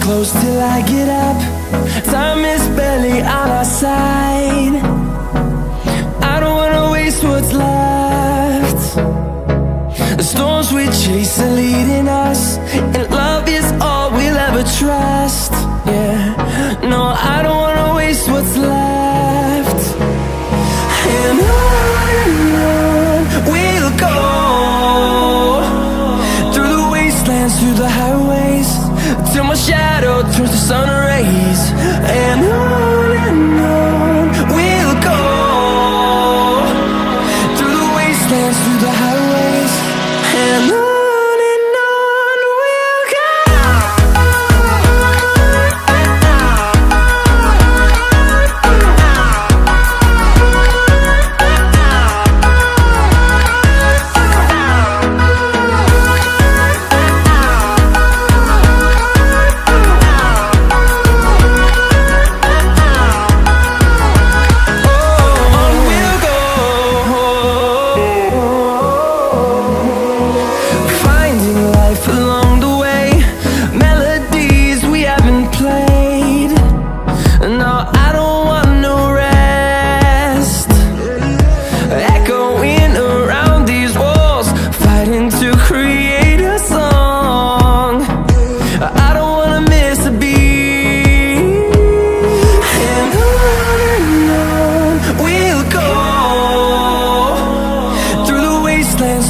close till I get up. Time is barely on our side. I don't wanna waste what's left. The storms we chase are leading us, and love is all we'll ever trust. Yeah, no, I don't wanna waste what's left. And on we'll go, through the wastelands, through the highways, till my shadow turns to sun rays. And on we'll go, through the wastelands, through the highways, and on we'll go.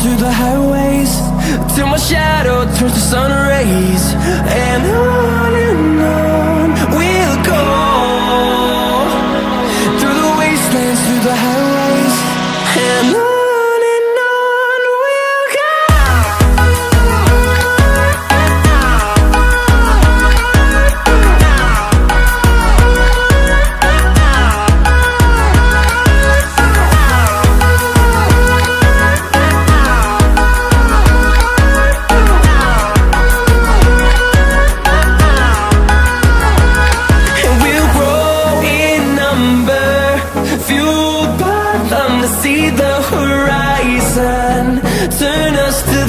Through the highways, till my shadow turns to sun rays. And on we'll go, through the wastelands, through the highways, and on we'll go. See the horizon, turn us to